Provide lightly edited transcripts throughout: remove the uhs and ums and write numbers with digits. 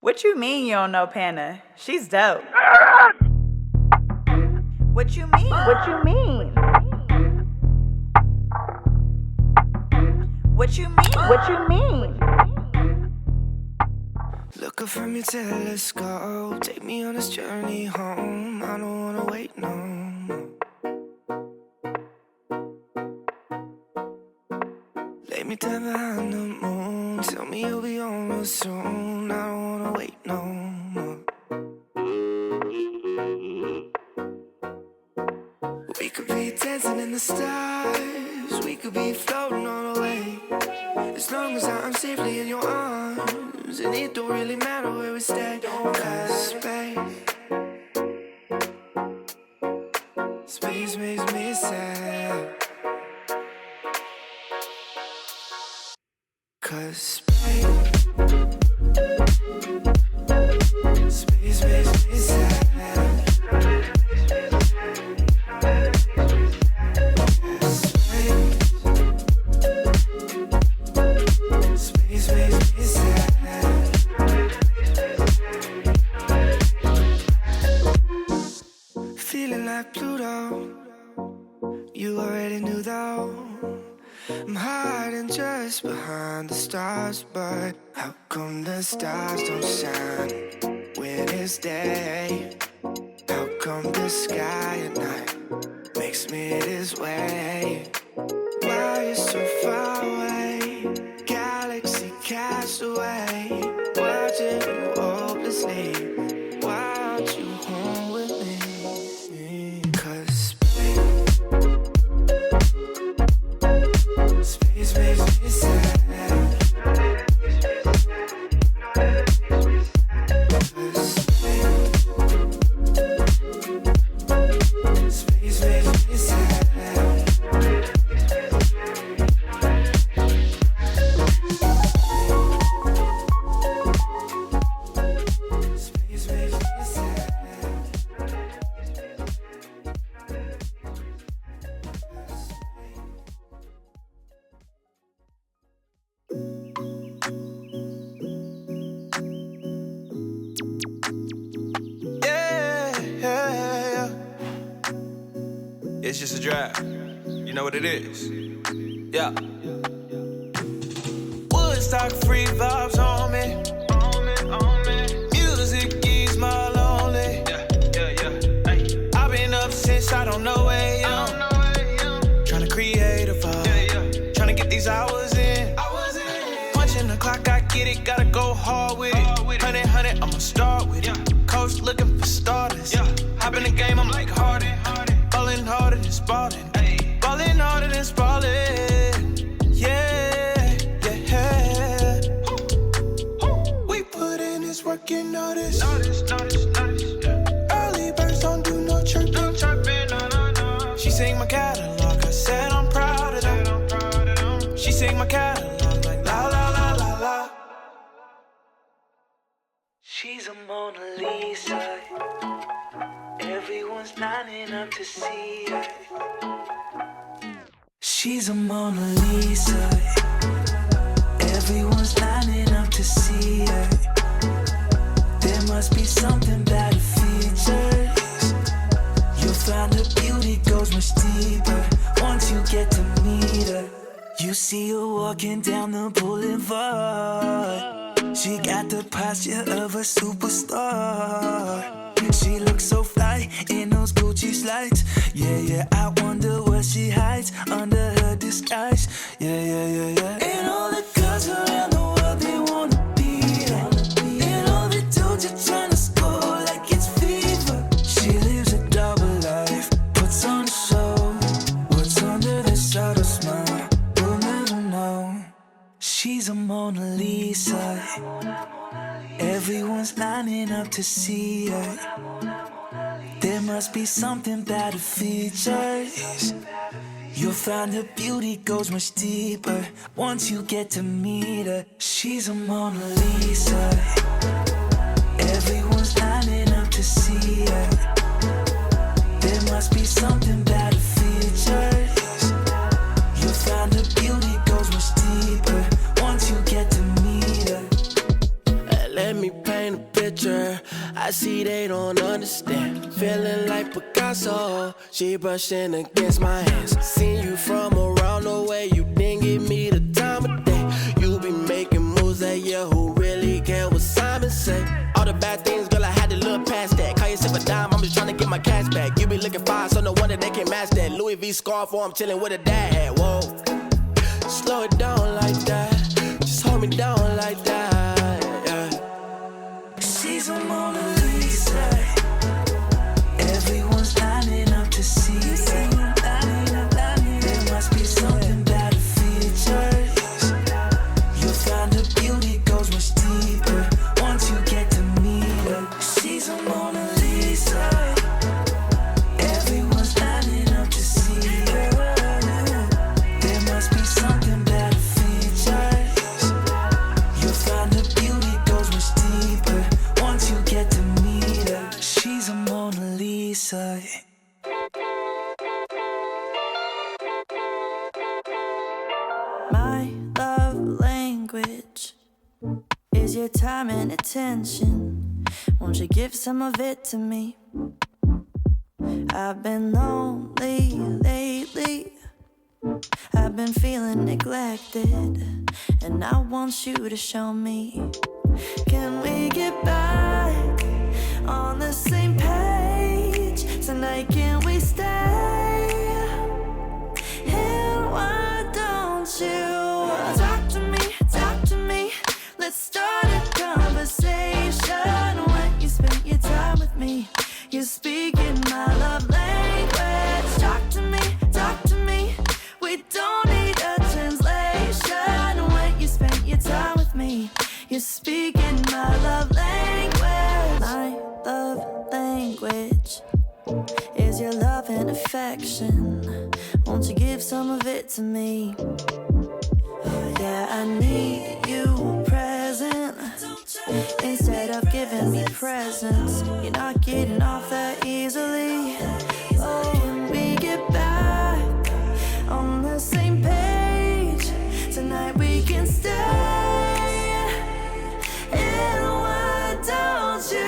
What you mean you don't know Pana? She's dope. What you mean? What you mean? What you mean? What you mean? Looking from your telescope, take me on this journey home. I don't wanna wait no more. Lay me down behind the moon, tell me you'll be on real soon. I don't wanna wait no more. We could be dancing in the stars, we could be floating on the way. As long as I'm safely in your arms, and it don't really matter where we stay. Cause space makes me sad. Cause space makes me sad. Feeling like Pluto, you already knew though. I'm hiding just behind the stars, but how come the stars don't shine when it's day? How come the sky at night makes me this way? Why you so far away? Galaxy cast away, watching you hopelessly. Why aren't you home with me? Cause space makes me sad. Space makes me sad. It's just a drive. You know what it is. Yeah. Woodstock free vibes on me. Music ease my lonely. Yeah. I've been up since I don't know where I'm. Trying to create a vibe. Trying to get these hours in. Punching the clock, I get it. Gotta go hard with it. 100, I'ma start with it. Coach looking for starters. Hop in the game, I'm like Harden. Ballin' harder than Spalding. Ballin' harder than Spalding. Yeah. We put in this work, you know this. Early birds don't do no chirping. She sing my catalog, I said I'm proud of them. She sing my catalog like la la la la la. She's a Mona Lisa. Everyone's lining up to see her. She's a Mona Lisa. Everyone's lining up to see her. There must be something about her features. You'll find her beauty goes much deeper once you get to meet her. You see her walking down the boulevard. She got the posture of a superstar. She looks so fly in those Gucci slides. Yeah, I wonder what she hides under her disguise. Yeah. And all the girls around the world, they wanna be her. And all the dudes are trying to score like it's fever. She lives a double life, puts on a show. What's under this subtle smile, we'll never know. She's a Mona Lisa. Everyone's lining up to see her. There must be something about her features. You'll find her beauty goes much deeper once you get to meet her. She's a Mona Lisa. Everyone's lining up to see her. There must be something about her features. You'll find her beauty goes much deeper once you get to meet her. Let me paint a I see they don't understand. Feeling like Picasso, she brushing against my hands. Seen you from around the way, you didn't give me the time of day. You be making moves that yeah, who really care what Simon say? All the bad things, girl, I had to look past that. Call yourself a dime, I'm just trying to get my cash back. You be looking fine, so no wonder they can't match that. Louis V scarf, or I'm chilling with a dad hat. Whoa, slow it down like that. Just hold me down like that. Yeah. She's a Mona Lisa. Everyone's lining up to see her. There must be something about her features. You'll find her beauty goes much deeper once you get to meet her. She's a Mona Lisa. Everyone's lining up to see her. There must be something about her features. You'll find her beauty goes much deeper once you get to meet her. She's a Mona Lisa. My love language is your time and attention. Won't you give some of it to me? I've been lonely lately. I've been feeling neglected, and I want you to show me. Can we get back on the same page tonight? Can we stay? And why don't you talk to me? Let's start a conversation. When you spend your time with me, you're speaking my love language. Talk to me. We don't need a translation. When you spend your time with me, you're speaking my love language. My love language is your love and affection. Won't you give some of it to me? Yeah, I need you present. Instead of giving me presents, you're not getting off that easily. Oh, when we get back on the same page tonight, we can stay. And why don't you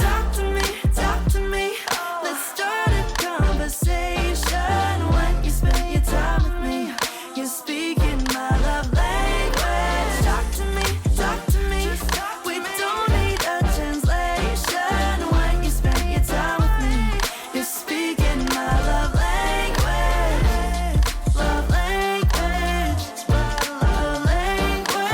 talk to me? Let's start a conversation. When you spend your time with me, you're speaking my love language. Talk to me. We don't need a translation. When you spend your time with me, you're speaking my love language. Love language. Love language.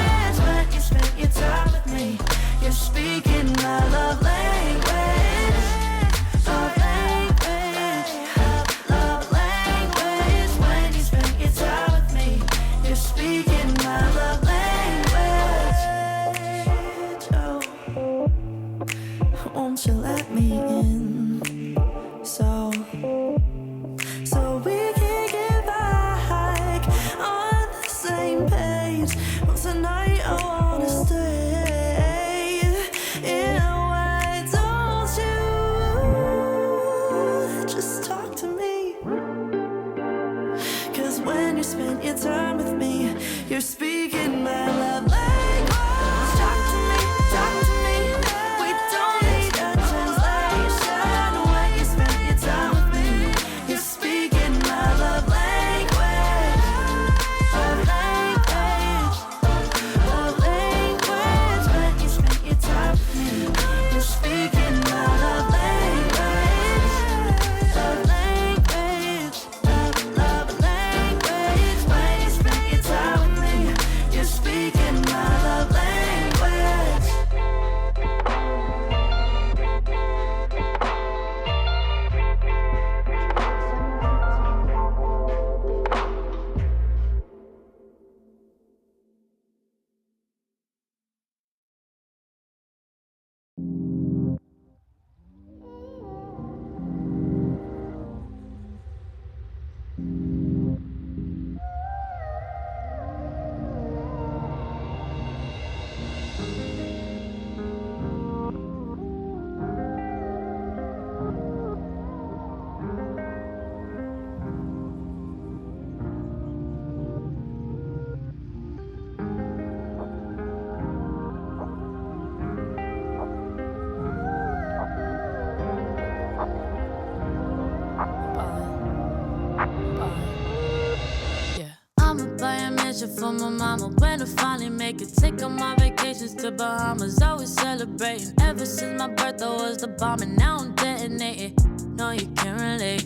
for my mama. When I finally make it, take all my vacations to Bahamas. Always celebrating. Ever since my birthday was the bomb, and now I'm detonating. No, you can't relate.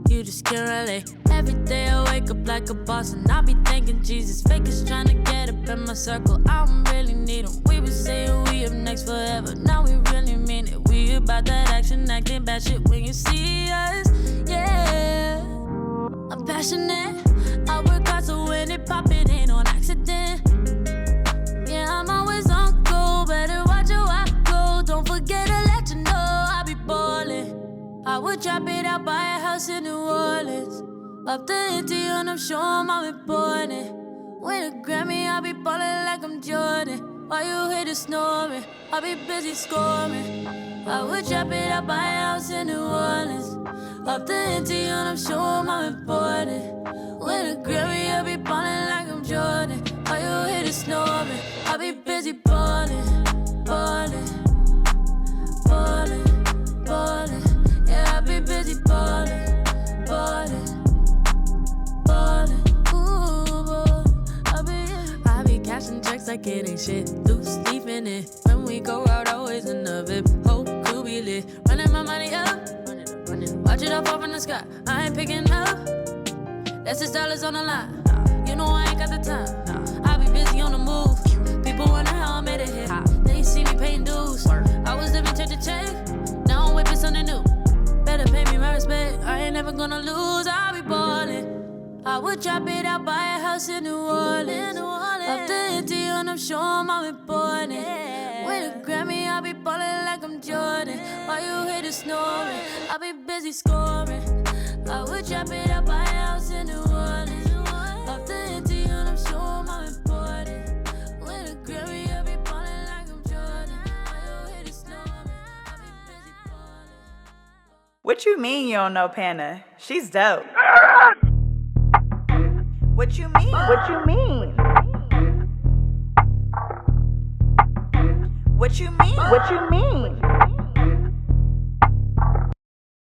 You just can't relate. Every day I wake up like a boss, and I be thanking Jesus. Fakers trying to get up in my circle. I don't really need them. We been saying we up next forever. Now we really mean it. We about that action, acting bad shit when you see us. Yeah, I'm passionate. I work hard so when it pop, it ain't on accident. Yeah, I'm always on go. Better watch how I go. Don't forget to let you know I be ballin'. I would drop it out, buy a house in New Orleans. Up the empty and I'm sure I'm important. Win a Grammy, I'll be ballin' like I'm Jordan. While you hear the snoring, I'll be busy scoring. I would drop it out, buy a house in New Orleans. Up the empty and I'm sure I'm important. Win a Grammy, I'll be ballin' like I'm Jordan. While you hear the snoring, I'll be busy ballin', ballin', ballin', ballin'. Yeah, I be busy ballin', ballin', ballin', ooh, ballin'. I be cashing checks like it ain't shit. Loose leaf in it. When we go out, always in the VIP. Whole crew be lit. Running my money up, running. Watch it all fall from the sky. I ain't picking up. That's $6 on the line. You know I ain't got the time. I be busy on the move. People wonder how I made it here. They see me paying dues. I was living check to check. Now I'm whipping something new. Better pay me my respect, I ain't never gonna lose, I'll be ballin'. I would drop it out, buy a house in New Orleans. Up the empty and I'm sure I'm important. Win a Grammy, I'll be ballin' like I'm Jordan. While you hear the snoring, I'll be busy scoring. I would drop it out, buy a house in New Orleans. Up the empty and I'm sure I'm important. Win a Grammy, I'll be ballin' like I'm Jordan. While you hear the snoring, I'll be busy ballin'. What you mean you don't know Pana? She's dope. What you mean? What you mean? What you mean? What you mean?